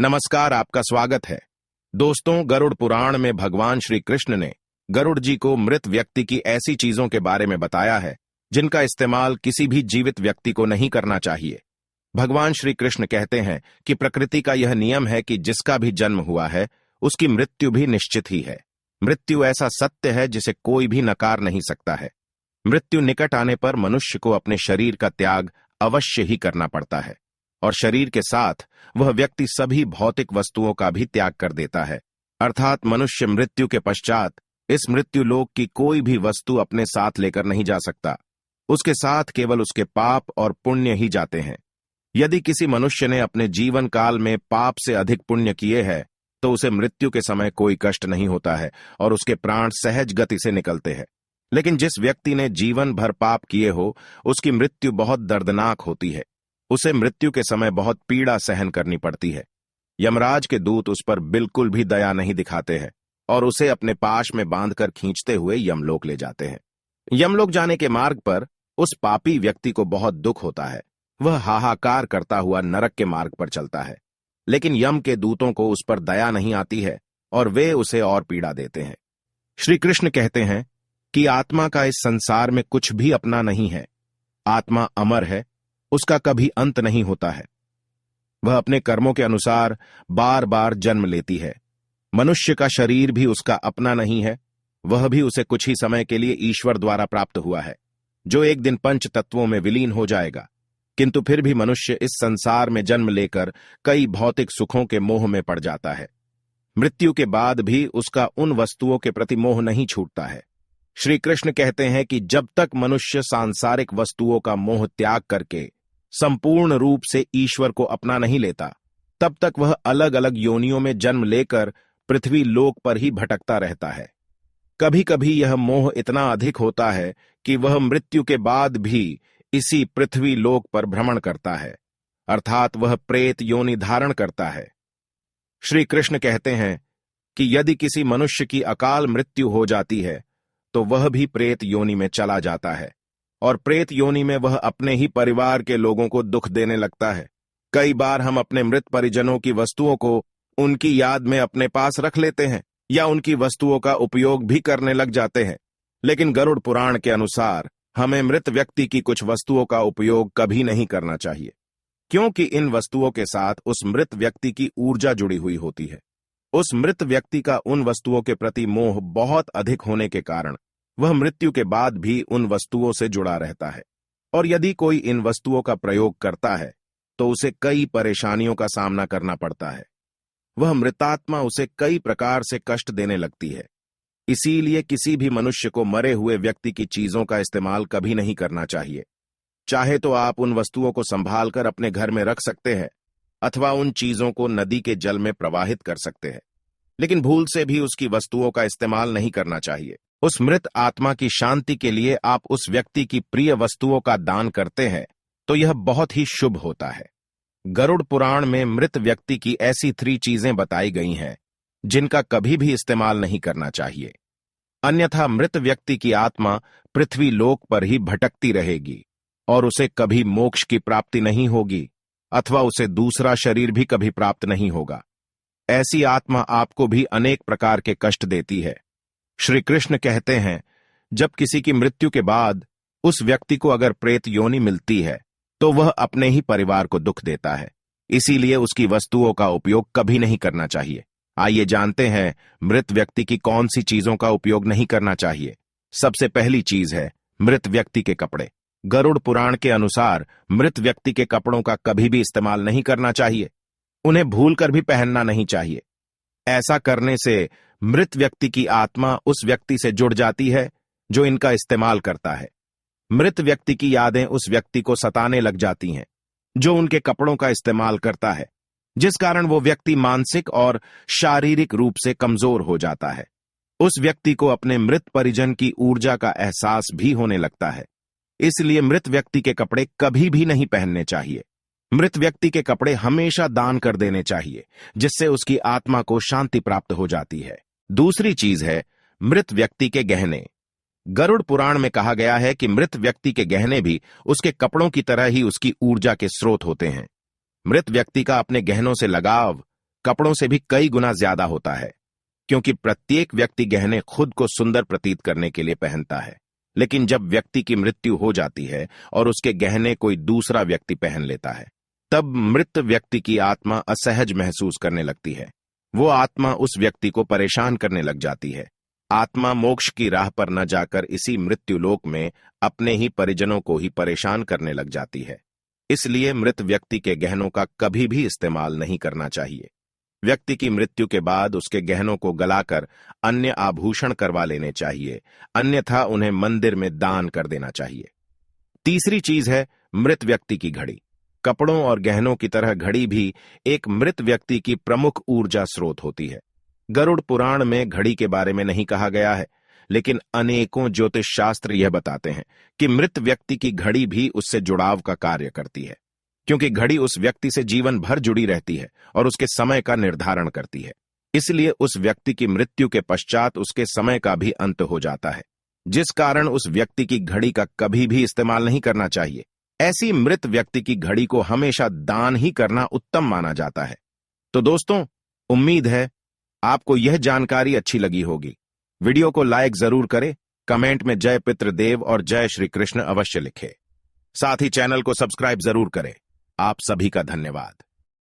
नमस्कार, आपका स्वागत है। दोस्तों, गरुड़ पुराण में भगवान श्री कृष्ण ने गरुड़ जी को मृत व्यक्ति की ऐसी चीजों के बारे में बताया है जिनका इस्तेमाल किसी भी जीवित व्यक्ति को नहीं करना चाहिए। भगवान श्री कृष्ण कहते हैं कि प्रकृति का यह नियम है कि जिसका भी जन्म हुआ है उसकी मृत्यु भी निश्चित ही है। मृत्यु ऐसा सत्य है जिसे कोई भी नकार नहीं सकता है। मृत्यु निकट आने पर मनुष्य को अपने शरीर का त्याग अवश्य ही करना पड़ता है और शरीर के साथ वह व्यक्ति सभी भौतिक वस्तुओं का भी त्याग कर देता है। अर्थात मनुष्य मृत्यु के पश्चात इस मृत्यु लोक की कोई भी वस्तु अपने साथ लेकर नहीं जा सकता। उसके साथ केवल उसके पाप और पुण्य ही जाते हैं। यदि किसी मनुष्य ने अपने जीवन काल में पाप से अधिक पुण्य किए हैं तो उसे मृत्यु के समय कोई कष्ट नहीं होता है और उसके प्राण सहज गति से निकलते हैं। लेकिन जिस व्यक्ति ने जीवन भर पाप किए हो उसकी मृत्यु बहुत दर्दनाक होती है। उसे मृत्यु के समय बहुत पीड़ा सहन करनी पड़ती है। यमराज के दूत उस पर बिल्कुल भी दया नहीं दिखाते हैं और उसे अपने पाश में बांधकर खींचते हुए यमलोक ले जाते हैं। यमलोक जाने के मार्ग पर उस पापी व्यक्ति को बहुत दुख होता है। वह हाहाकार करता हुआ नरक के मार्ग पर चलता है, लेकिन यम के दूतों को उस पर दया नहीं आती है और वे उसे और पीड़ा देते हैं। श्री कृष्ण कहते हैं कि आत्मा का इस संसार में कुछ भी अपना नहीं है। आत्मा अमर है, उसका कभी अंत नहीं होता है। वह अपने कर्मों के अनुसार बार बार जन्म लेती है। मनुष्य का शरीर भी उसका अपना नहीं है, वह भी उसे कुछ ही समय के लिए ईश्वर द्वारा प्राप्त हुआ है, जो एक दिन पंच तत्वों में विलीन हो जाएगा। किंतु फिर भी मनुष्य इस संसार में जन्म लेकर कई भौतिक सुखों के मोह में पड़ जाता है। मृत्यु के बाद भी उसका उन वस्तुओं के प्रति मोह नहीं छूटता है। श्री कृष्ण कहते हैं कि जब तक मनुष्य सांसारिक वस्तुओं का मोह त्याग करके संपूर्ण रूप से ईश्वर को अपना नहीं लेता, तब तक वह अलग अलग योनियों में जन्म लेकर पृथ्वी लोक पर ही भटकता रहता है। कभी कभी यह मोह इतना अधिक होता है कि वह मृत्यु के बाद भी इसी पृथ्वी लोक पर भ्रमण करता है, अर्थात वह प्रेत योनि धारण करता है। श्री कृष्ण कहते हैं कि यदि किसी मनुष्य की अकाल मृत्यु हो जाती है तो वह भी प्रेत योनि में चला जाता है और प्रेत योनि में वह अपने ही परिवार के लोगों को दुख देने लगता है। कई बार हम अपने मृत परिजनों की वस्तुओं को उनकी याद में अपने पास रख लेते हैं या उनकी वस्तुओं का उपयोग भी करने लग जाते हैं, लेकिन गरुड़ पुराण के अनुसार हमें मृत व्यक्ति की कुछ वस्तुओं का उपयोग कभी नहीं करना चाहिए, क्योंकि इन वस्तुओं के साथ उस मृत व्यक्ति की ऊर्जा जुड़ी हुई होती है। उस मृत व्यक्ति का उन वस्तुओं के प्रति मोह बहुत अधिक होने के कारण वह मृत्यु के बाद भी उन वस्तुओं से जुड़ा रहता है और यदि कोई इन वस्तुओं का प्रयोग करता है तो उसे कई परेशानियों का सामना करना पड़ता है। वह मृतात्मा उसे कई प्रकार से कष्ट देने लगती है। इसीलिए किसी भी मनुष्य को मरे हुए व्यक्ति की चीजों का इस्तेमाल कभी नहीं करना चाहिए। चाहे तो आप उन वस्तुओं को संभाल कर अपने घर में रख सकते हैं अथवा उन चीजों को नदी के जल में प्रवाहित कर सकते हैं, लेकिन भूल से भी उसकी वस्तुओं का इस्तेमाल नहीं करना चाहिए। उस मृत आत्मा की शांति के लिए आप उस व्यक्ति की प्रिय वस्तुओं का दान करते हैं तो यह बहुत ही शुभ होता है। गरुड़ पुराण में मृत व्यक्ति की ऐसी 3 चीजें बताई गई हैं जिनका कभी भी इस्तेमाल नहीं करना चाहिए, अन्यथा मृत व्यक्ति की आत्मा पृथ्वी लोक पर ही भटकती रहेगी और उसे कभी मोक्ष की प्राप्ति नहीं होगी अथवा उसे दूसरा शरीर भी कभी प्राप्त नहीं होगा। ऐसी आत्मा आपको भी अनेक प्रकार के कष्ट देती है। श्री कृष्ण कहते हैं, जब किसी की मृत्यु के बाद उस व्यक्ति को अगर प्रेत योनि मिलती है तो वह अपने ही परिवार को दुख देता है, इसीलिए उसकी वस्तुओं का उपयोग कभी नहीं करना चाहिए। आइए जानते हैं मृत व्यक्ति की कौन सी चीजों का उपयोग नहीं करना चाहिए। सबसे पहली चीज है मृत व्यक्ति के कपड़े। गरुड़ पुराण के अनुसार मृत व्यक्ति के कपड़ों का कभी भी इस्तेमाल नहीं करना चाहिए। उन्हें भूलकर भी पहनना नहीं चाहिए। ऐसा करने से मृत व्यक्ति की आत्मा उस व्यक्ति से जुड़ जाती है जो इनका इस्तेमाल करता है। मृत व्यक्ति की यादें उस व्यक्ति को सताने लग जाती हैं जो उनके कपड़ों का इस्तेमाल करता है, जिस कारण वो व्यक्ति मानसिक और शारीरिक रूप से कमजोर हो जाता है। उस व्यक्ति को अपने मृत परिजन की ऊर्जा का एहसास भी होने लगता है। इसलिए मृत व्यक्ति के कपड़े कभी भी नहीं पहनने चाहिए। मृत व्यक्ति के कपड़े हमेशा दान कर देने चाहिए, जिससे उसकी आत्मा को शांति प्राप्त हो जाती है। दूसरी चीज है मृत व्यक्ति के गहने। गरुड़ पुराण में कहा गया है कि मृत व्यक्ति के गहने भी उसके कपड़ों की तरह ही उसकी ऊर्जा के स्रोत होते हैं। मृत व्यक्ति का अपने गहनों से लगाव कपड़ों से भी कई गुना ज्यादा होता है, क्योंकि प्रत्येक व्यक्ति गहने खुद को सुंदर प्रतीत करने के लिए पहनता है। लेकिन जब व्यक्ति की मृत्यु हो जाती है और उसके गहने कोई दूसरा व्यक्ति पहन लेता है, तब मृत व्यक्ति की आत्मा असहज महसूस करने लगती है। वो आत्मा उस व्यक्ति को परेशान करने लग जाती है। आत्मा मोक्ष की राह पर न जाकर इसी मृत्युलोक में अपने ही परिजनों को ही परेशान करने लग जाती है। इसलिए मृत व्यक्ति के गहनों का कभी भी इस्तेमाल नहीं करना चाहिए। व्यक्ति की मृत्यु के बाद उसके गहनों को गलाकर अन्य आभूषण करवा लेने चाहिए, अन्यथा उन्हें मंदिर में दान कर देना चाहिए। तीसरी चीज है मृत व्यक्ति की घड़ी। कपड़ों और गहनों की तरह घड़ी भी एक मृत व्यक्ति की प्रमुख ऊर्जा स्रोत होती है। गरुड़ पुराण में घड़ी के बारे में नहीं कहा गया है, लेकिन अनेकों ज्योतिष शास्त्र यह बताते हैं कि मृत व्यक्ति की घड़ी भी उससे जुड़ाव का कार्य करती है, क्योंकि घड़ी उस व्यक्ति से जीवन भर जुड़ी रहती है और उसके समय का निर्धारण करती है। इसलिए उस व्यक्ति की मृत्यु के पश्चात उसके समय का भी अंत हो जाता है, जिस कारण उस व्यक्ति की घड़ी का कभी भी इस्तेमाल नहीं करना चाहिए। ऐसी मृत व्यक्ति की घड़ी को हमेशा दान ही करना उत्तम माना जाता है। तो दोस्तों, उम्मीद है आपको यह जानकारी अच्छी लगी होगी। वीडियो को लाइक जरूर करें, कमेंट में जय पितृदेव और जय श्री कृष्ण अवश्य लिखें। साथ ही चैनल को सब्सक्राइब जरूर करें। आप सभी का धन्यवाद।